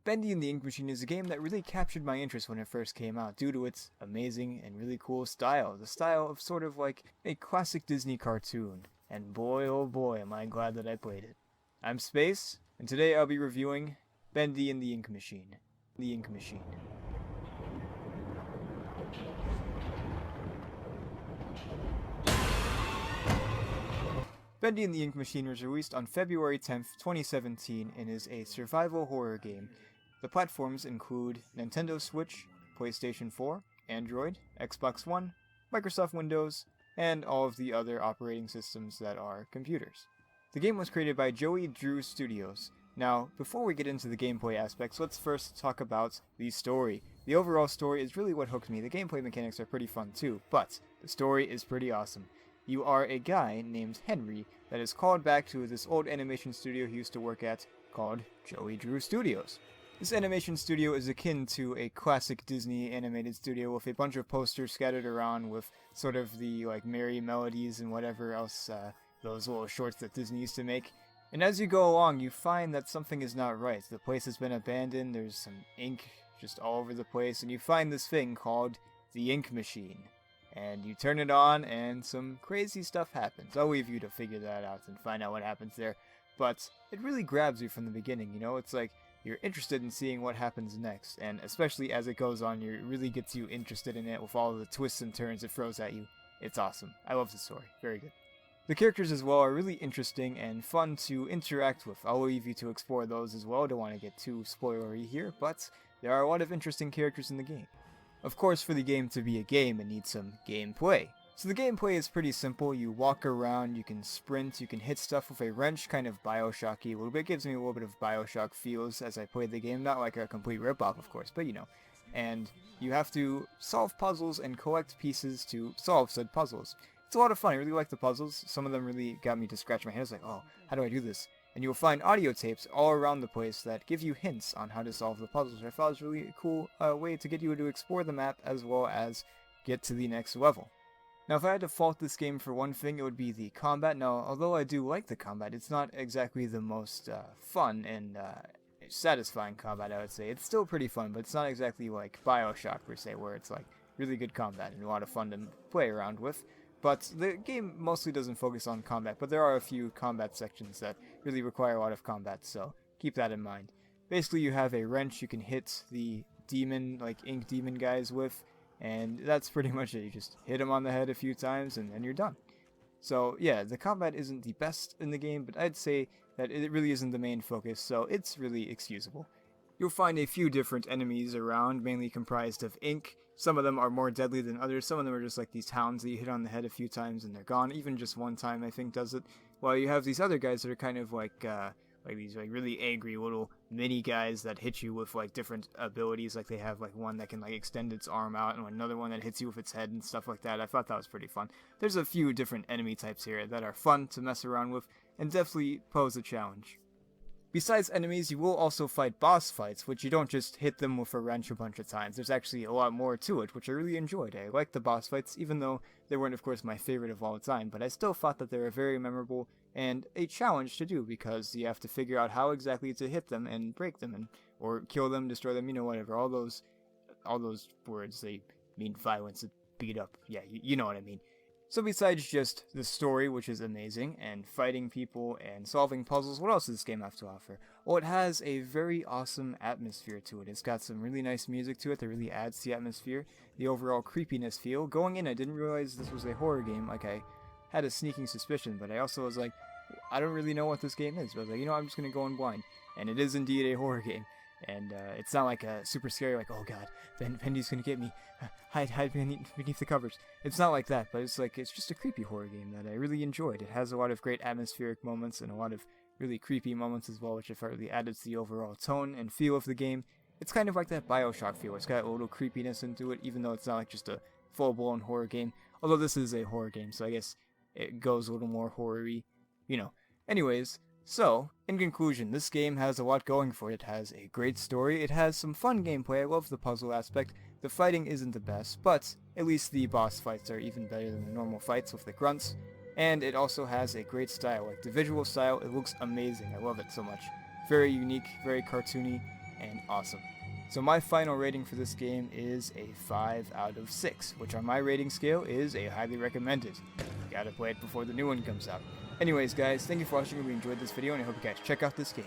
Bendy and the Ink Machine is a game that really captured my interest when it first came out due to its amazing and really cool style. The style of sort of like a classic Disney cartoon. And boy oh boy am I glad that I played it. I'm Space, and today I'll be reviewing Bendy and the Ink Machine. The Ink Machine. Bendy and the Ink Machine was released on February 10th, 2017 and is a survival horror game. The platforms include Nintendo Switch, PlayStation 4, Android, Xbox One, Microsoft Windows, and all of the other operating systems that are computers. The game was created by Joey Drew Studios. Now, before we get into the gameplay aspects, let's first talk about the story. The overall story is really what hooked me. The gameplay mechanics are pretty fun too, but the story is pretty awesome. You are a guy named Henry that is called back to this old animation studio he used to work at called Joey Drew Studios. This animation studio is akin to a classic Disney animated studio with a bunch of posters scattered around with sort of the like merry melodies and whatever else, those little shorts that Disney used to make. And as you go along, you find that something is not right. The place has been abandoned, there's some ink just all over the place, and you find this thing called the Ink Machine. And you turn it on, and some crazy stuff happens. I'll leave you to figure that out and find out what happens there. But it really grabs you from the beginning, you know? It's like you're interested in seeing what happens next, and especially as it goes on, it really gets you interested in it with all the twists and turns it throws at you. It's awesome. I love the story. Very good. The characters as well are really interesting and fun to interact with. I'll leave you to explore those as well. Don't want to get too spoilery here, but there are a lot of interesting characters in the game. Of course, for the game to be a game, it needs some gameplay. So the gameplay is pretty simple. You walk around, you can sprint, you can hit stuff with a wrench, kind of Bioshock-y a little bit. It gives me a little bit of Bioshock feels as I play the game. Not like a complete rip-off, of course, but you know. And you have to solve puzzles and collect pieces to solve said puzzles. It's a lot of fun. I really like the puzzles. Some of them really got me to scratch my head. I was like, oh, how do I do this? And you'll find audio tapes all around the place that give you hints on how to solve the puzzles. I thought it was really a cool way to get you to explore the map as well as get to the next level. Now, if I had to fault this game for one thing, it would be the combat. Now, although I do like the combat, it's not exactly the most fun and satisfying combat, I would say. It's still pretty fun, but it's not exactly like Bioshock, per se, where it's like really good combat and a lot of fun to play around with. But the game mostly doesn't focus on combat, but there are a few combat sections that really require a lot of combat, so keep that in mind. Basically, you have a wrench you can hit the demon, like ink demon guys with, and that's pretty much it. You just hit them on the head a few times, and then you're done. So yeah, the combat isn't the best in the game, but I'd say that it really isn't the main focus, so it's really excusable. You'll find a few different enemies around, mainly comprised of ink. Some of them are more deadly than others. Some of them are just like these hounds that you hit on the head a few times and they're gone. Even just one time, I think, does it. While you have these other guys that are kind of like these like really angry little mini guys that hit you with like different abilities. Like they have like one that can like extend its arm out and another one that hits you with its head and stuff like that. I thought that was pretty fun. There's a few different enemy types here that are fun to mess around with and definitely pose a challenge. Besides enemies, you will also fight boss fights, which you don't just hit them with a wrench a bunch of times. There's actually a lot more to it, which I really enjoyed. I liked the boss fights, even though they weren't, of course, my favorite of all time, but I still thought that they were very memorable and a challenge to do, because you have to figure out how exactly to hit them and break them, or kill them, destroy them, you know, whatever. All those words, they mean violence, beat up. Yeah, you know what I mean. So besides just the story, which is amazing, and fighting people and solving puzzles, what else does this game have to offer? Well, it has a very awesome atmosphere to it. It's got some really nice music to it that really adds to the atmosphere, the overall creepiness feel. Going in, I didn't realize this was a horror game. Like, I had a sneaking suspicion, but I also was like, I don't really know what this game is. But I was like, you know, I'm just going to go in blind. And it is indeed a horror game. And it's not like a super scary, like, oh god, Bendy's gonna get me, hide beneath the covers. It's not like that, but it's just a creepy horror game that I really enjoyed. It has a lot of great atmospheric moments and a lot of really creepy moments as well, which I thought really added to the overall tone and feel of the game. It's kind of like that Bioshock feel. It's got a little creepiness into it, even though it's not like just a full-blown horror game. Although this is a horror game, so I guess it goes a little more horror-y, you know. Anyways, so, in conclusion, this game has a lot going for it. It has a great story, it has some fun gameplay, I love the puzzle aspect, the fighting isn't the best, but at least the boss fights are even better than the normal fights with the grunts, and it also has a great style. Like the visual style, it looks amazing. I love it so much. Very unique, very cartoony, and awesome. So my final rating for this game is a 5 out of 6, which on my rating scale is a highly recommended. Gotta play it before the new one comes out. Anyways guys, thank you for watching. We enjoyed this video and I hope you guys check out this game.